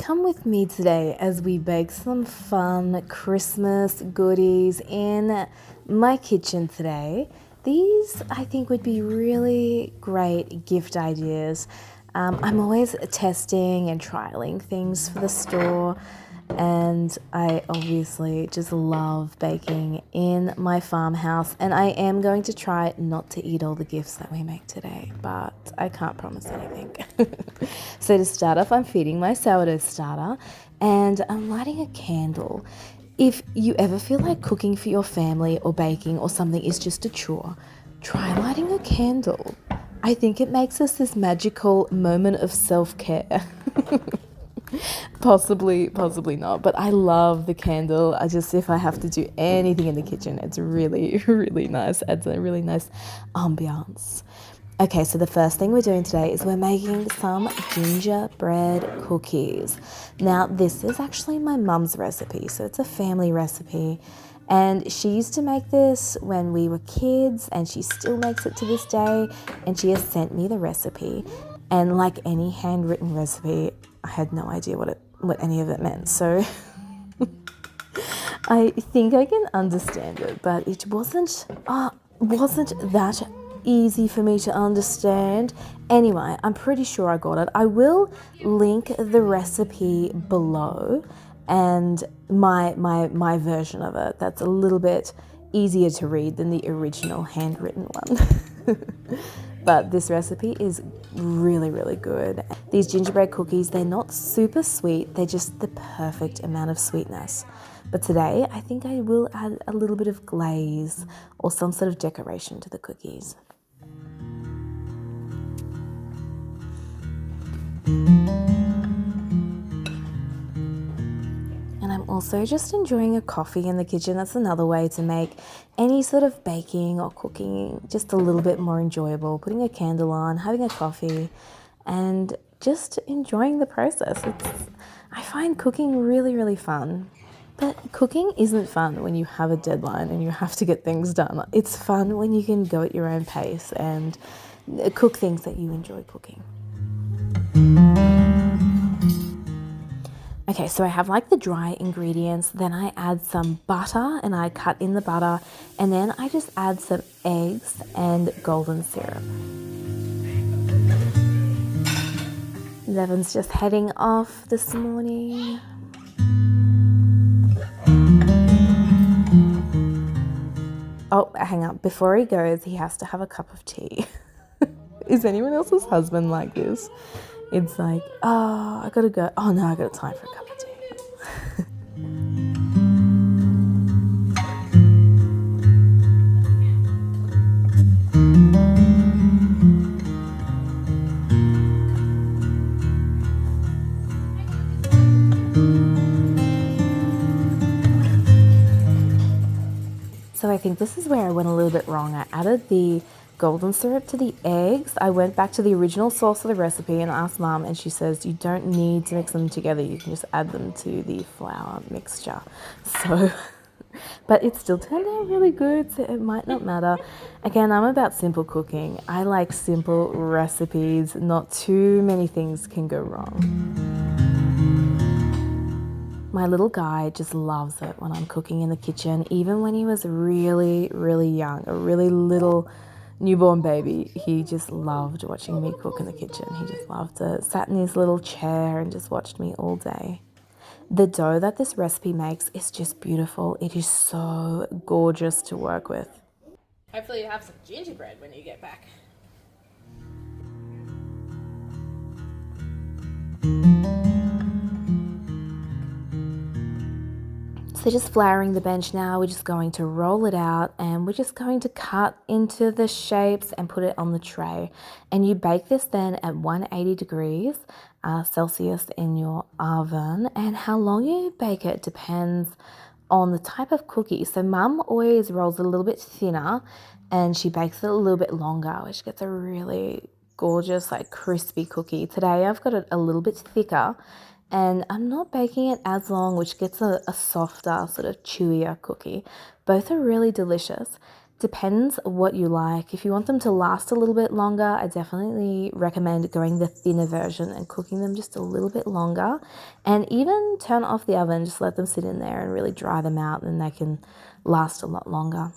come with me today as we bake some fun Christmas goodies in my kitchen today. These, I think, would be really great gift ideas. I'm always testing and trialing things for the store, and I obviously just love baking in my farmhouse, and I am going to try not to eat all the gifts that we make today, but I can't promise anything. So to start off, I'm feeding my sourdough starter and I'm lighting a candle. If you ever feel like cooking for your family or baking or something is just a chore, try lighting a candle. I think it makes us this magical moment of self-care. Possibly not, but I love the candle. If I have to do anything in the kitchen, it's really, really nice. Adds a really nice ambiance. Okay, so the first thing we're doing today is we're making some gingerbread cookies. Now, this is actually my mum's recipe, so it's a family recipe. And she used to make this when we were kids, and she still makes it to this day, and she has sent me the recipe. And like any handwritten recipe, I had no idea what any of it meant. So I think I can understand it, but it wasn't that easy for me to understand. Anyway, I'm pretty sure I got it. I will link the recipe below and my version of it. That's a little bit easier to read than the original handwritten one. But this recipe is really, really good. These gingerbread cookies, they're not super sweet. They're just the perfect amount of sweetness. But today, I think I will add a little bit of glaze or some sort of decoration to the cookies. And I'm also just enjoying a coffee in the kitchen. That's another way to make any sort of baking or cooking just a little bit more enjoyable. Putting a candle on, having a coffee, and just enjoying the process. I find cooking really, really fun. But cooking isn't fun when you have a deadline and you have to get things done. It's fun when you can go at your own pace and cook things that you enjoy cooking. Okay, so I have like the dry ingredients, then I add some butter and I cut in the butter, and then I just add some eggs and golden syrup. Levin's just heading off this morning. Oh, hang on. Before he goes, he has to have a cup of tea. Is anyone else's husband like this? It's like, oh, I gotta go. Oh no, I got time for a cup of tea. So I think this is where I went a little bit wrong. I added the golden syrup to the eggs. I went back to the original source of the recipe and asked Mum, and she says you don't need to mix them together. You can just add them to the flour mixture. So, but it still turned out really good, so it might not matter. Again, I'm about simple cooking. I like simple recipes. Not too many things can go wrong. My little guy just loves it when I'm cooking in the kitchen. Even when he was really, really young, a really little newborn baby, he just loved watching me cook in the kitchen. He just loved it. Sat in his little chair and just watched me all day. The dough that this recipe makes is just beautiful. It is so gorgeous to work with. Hopefully you have some gingerbread when you get back. So just flouring the bench now, we're just going to roll it out and we're just going to cut into the shapes and put it on the tray. And you bake this then at 180 degrees Celsius in your oven. And how long you bake it depends on the type of cookie. So Mum always rolls it a little bit thinner and she bakes it a little bit longer, which gets a really gorgeous, like crispy cookie. Today I've got it a little bit thicker, and I'm not baking it as long, which gets a softer, sort of chewier cookie. Both are really delicious. depends what you like. If you want them to last a little bit longer, I definitely recommend going the thinner version and cooking them just a little bit longer. And even turn off the oven, just let them sit in there and really dry them out, and they can last a lot longer.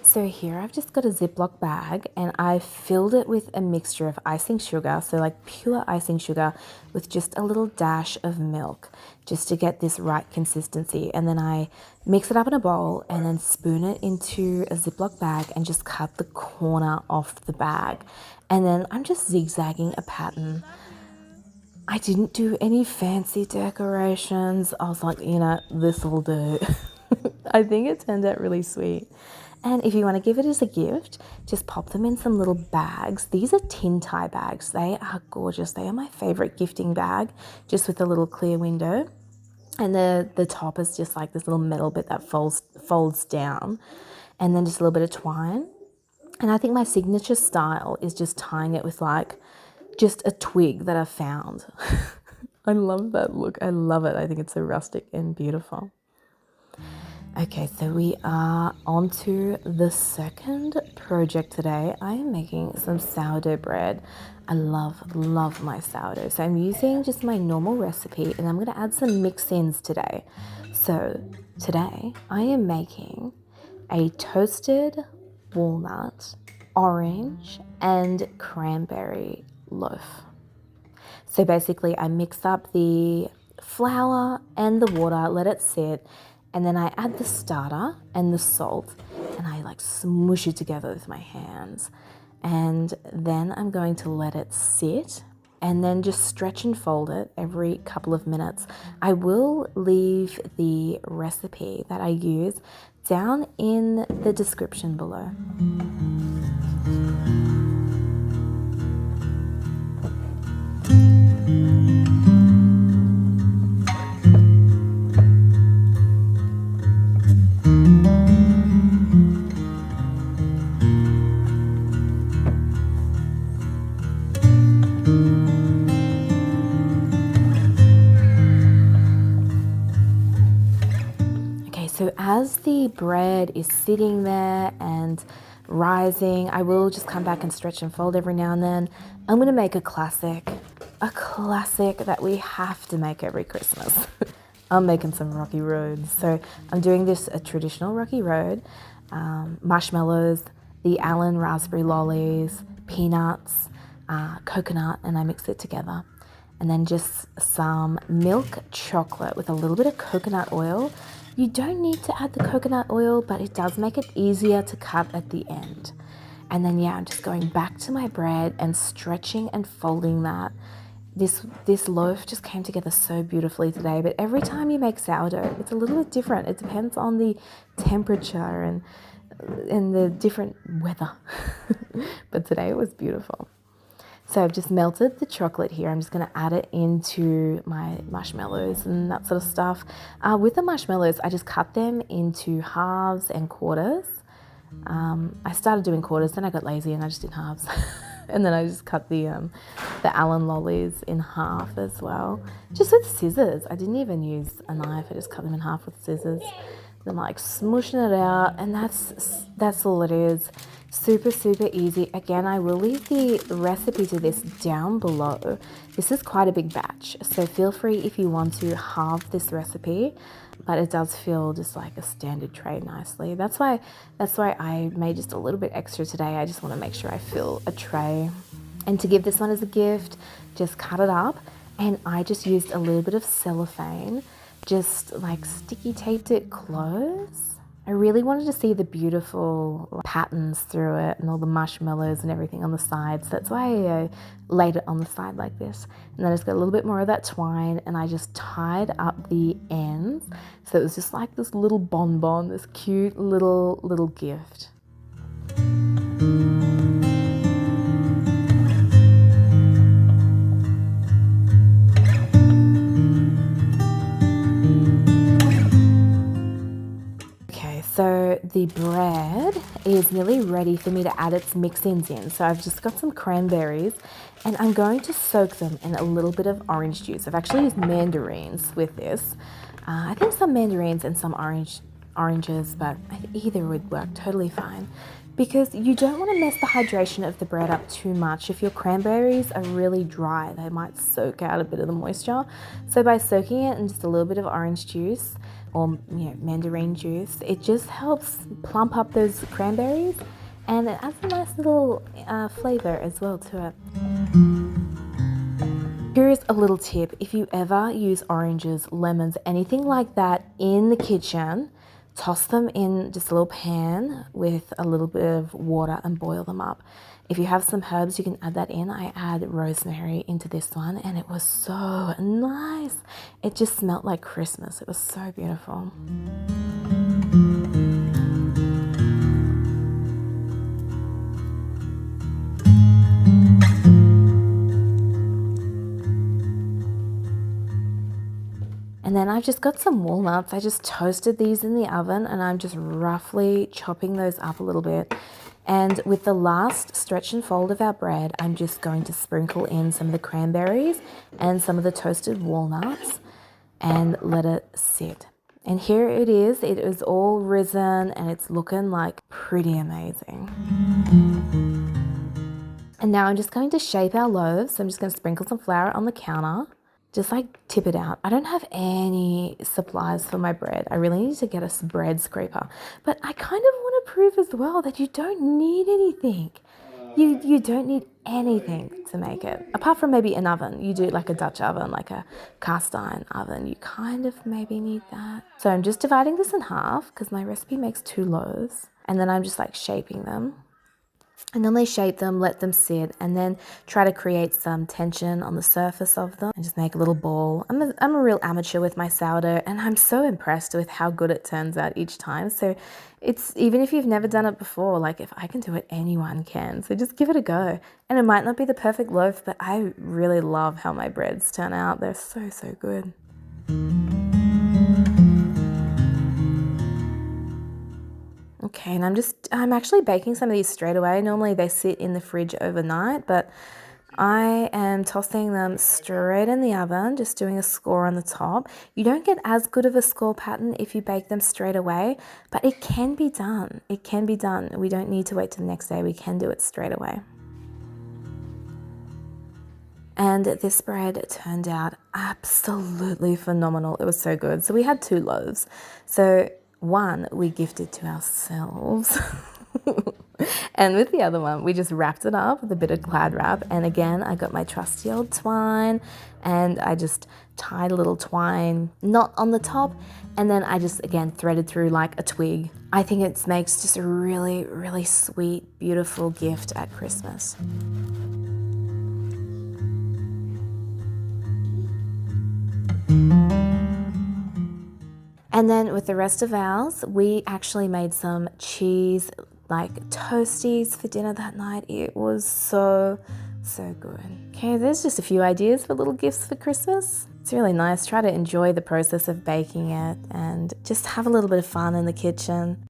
So here I've just got a Ziploc bag and I filled it with a mixture of icing sugar, so like pure icing sugar with just a little dash of milk just to get this right consistency. And then I mix it up in a bowl and then spoon it into a Ziploc bag and just cut the corner off the bag. And then I'm just zigzagging a pattern. I didn't do any fancy decorations. I was like, this will do. I think it turned out really sweet. And if you want to give it as a gift, just pop them in some little bags. These are tin tie bags. They are gorgeous. They are my favorite gifting bag, just with a little clear window. And the top is just like this little metal bit that folds down. And then just a little bit of twine. And I think my signature style is just tying it with like just a twig that I found. I love that look. I love it. I think it's so rustic and beautiful. Okay, so we are on to the second project today. I am making some sourdough bread. I love my sourdough. So I'm using just my normal recipe and I'm going to add some mix-ins today. So today I am making a toasted walnut, orange and cranberry loaf. So basically I mix up the flour and the water, let it sit, and then I add the starter and the salt and I like smoosh it together with my hands. And then I'm going to let it sit and then just stretch and fold it every couple of minutes. I will leave the recipe that I use down in the description below. So as the bread is sitting there and rising, I will just come back and stretch and fold every now and then. I'm going to make a classic that we have to make every Christmas. I'm making some rocky roads. So I'm doing this a traditional rocky road, marshmallows, the Allen raspberry lollies, peanuts, coconut, and I mix it together. And then just some milk chocolate with a little bit of coconut oil. You don't need to add the coconut oil, but it does make it easier to cut at the end. And then, I'm just going back to my bread and stretching and folding that. This loaf just came together so beautifully today, but every time you make sourdough, it's a little bit different. It depends on the temperature and the different weather. But today it was beautiful. So I've just melted the chocolate here. I'm just going to add it into my marshmallows and that sort of stuff. With the marshmallows, I just cut them into halves and quarters. I started doing quarters, then I got lazy and I just did halves. And then I just cut the Allen lollies in half as well. Just with scissors. I didn't even use a knife. I just cut them in half with scissors. Then like smooshing it out, and that's all it is. Super easy. Again, I will leave the recipe to this down below. This is quite a big batch, so feel free if you want to halve this recipe, but it does feel just like a standard tray nicely. That's why I made just a little bit extra today. I just want to make sure I fill a tray. And to give this one as a gift, just cut it up, and I just used a little bit of cellophane, just like sticky taped it close. I really wanted to see the beautiful patterns through it and all the marshmallows and everything on the sides. That's why I laid it on the side like this. And then I just got a little bit more of that twine and I just tied up the ends. So it was just like this little bonbon, this cute little gift. So the bread is nearly ready for me to add its mix-ins in. So I've just got some cranberries and I'm going to soak them in a little bit of orange juice. I've actually used mandarins with this. I think some mandarins and some oranges, but either would work totally fine. Because you don't want to mess the hydration of the bread up too much. If your cranberries are really dry, they might soak out a bit of the moisture. So by soaking it in just a little bit of orange juice, or mandarin juice, it just helps plump up those cranberries and it adds a nice little flavor as well to it. Here is a little tip. If you ever use oranges, lemons, anything like that in the kitchen, toss them in just a little pan with a little bit of water and boil them up. If you have some herbs, you can add that in. I add rosemary into this one and it was so nice. It just smelled like Christmas. It was so beautiful. And then I've just got some walnuts. I just toasted these in the oven and I'm just roughly chopping those up a little bit. And with the last stretch and fold of our bread, I'm just going to sprinkle in some of the cranberries and some of the toasted walnuts and let it sit. And here it is all risen and it's looking like pretty amazing. And now I'm just going to shape our loaves. So I'm just going to sprinkle some flour on the counter. Just like tip it out. I don't have any supplies for my bread. I really need to get a bread scraper. But I kind of want to prove as well that you don't need anything. You don't need anything to make it. Apart from maybe an oven. You do like a Dutch oven, like a cast iron oven. You kind of maybe need that. So I'm just dividing this in half because my recipe makes 2 loaves. And then I'm just like shaping them. And then they shape them, let them sit, and then try to create some tension on the surface of them and just make a little ball. I'm a real amateur with my sourdough and I'm so impressed with how good it turns out each time. So it's, even if you've never done it before, like if I can do it, anyone can. So just give it a go. And it might not be the perfect loaf, but I really love how my breads turn out. They're so, so good. Okay, and I'm actually baking some of these straight away. Normally they sit in the fridge overnight, but I am tossing them straight in the oven, just doing a score on the top. You don't get as good of a score pattern if you bake them straight away, but it can be done. It can be done. We don't need to wait till the next day. We can do it straight away. And this bread turned out absolutely phenomenal. It was so good. So we had 2 loaves. So one we gifted to ourselves and with the other one we just wrapped it up with a bit of glad wrap, and again I got my trusty old twine and I just tied a little twine knot on the top, and then I just again threaded through like a twig. I think it makes just a really, really sweet, beautiful gift at Christmas. And then with the rest of ours, we actually made some cheese, like toasties for dinner that night. It was so, so good. Okay, there's just a few ideas for little gifts for Christmas. It's really nice. Try to enjoy the process of baking it and just have a little bit of fun in the kitchen.